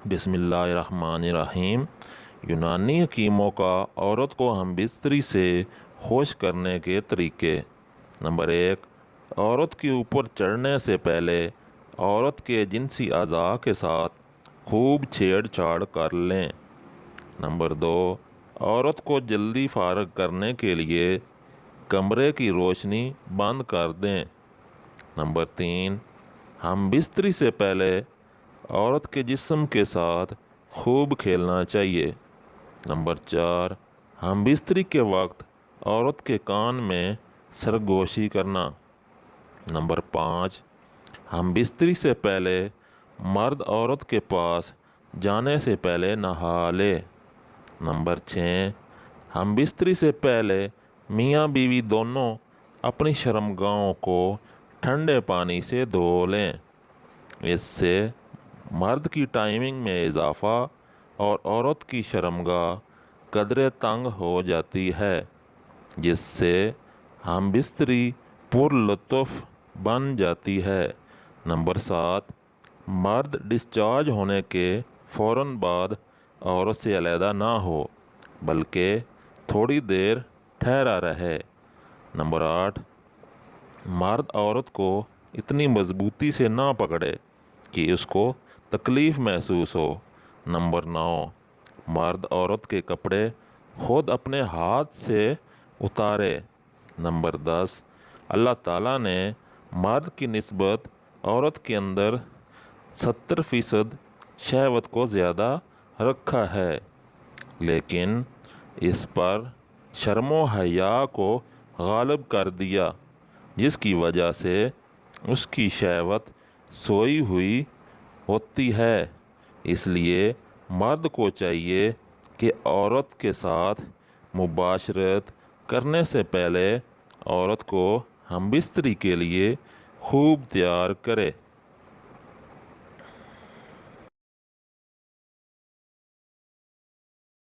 बिस्मिल्लाहिर्रहमानिर्रहीम। यूनानी हकीमों का औरत को हम बिस्तरी से होश करने के तरीके। नंबर 1, औरत के ऊपर चढ़ने से पहले औरत के जिनसी अज़ा के साथ खूब छेड़छाड़ कर लें। नंबर 2, औरत को जल्दी फारग करने के लिए कमरे की रोशनी बंद कर दें। नंबर 3, हम बिस्तरी से पहले औरत के जिस्म के साथ खूब खेलना चाहिए। नंबर 4, हम बिस्तरी के वक्त औरत के कान में सरगोशी करना। नंबर 5, हम बिस्तरी से पहले मर्द औरत के पास जाने से पहले नहा ले। नंबर 6, हम बिस्तरी से पहले मियाँ बीवी दोनों अपनी शर्मगाहों को ठंडे पानी से धो लें। इससे मर्द की टाइमिंग में इजाफ़ा और औरत की शर्मगाह कदरे तंग हो जाती है, जिससे हम बिस्तरी पुरलुत्फ़ बन जाती है। नंबर 7, मर्द डिस्चार्ज होने के फ़ौरन बाद औरत से अलहदा ना हो, बल्कि थोड़ी देर ठहरा रहे। नंबर 8, मर्द औरत को इतनी मज़बूती से ना पकड़े कि उसको तकलीफ़ महसूस हो। नंबर 9, मर्द औरत के कपड़े खुद अपने हाथ से उतारे। नंबर 10, अल्लाह ताला ने मर्द की निस्बत औरत के अंदर 70% शहवत को ज़्यादा रखा है, लेकिन इस पर शर्मो हया को गालिब कर दिया, जिसकी वजह से उसकी शहवत सोई हुई होती है। इसलिए मर्द को चाहिए कि औरत के साथ मुबाशरत करने से पहले औरत को हम बिस्तरी के लिए खूब तैयार करे।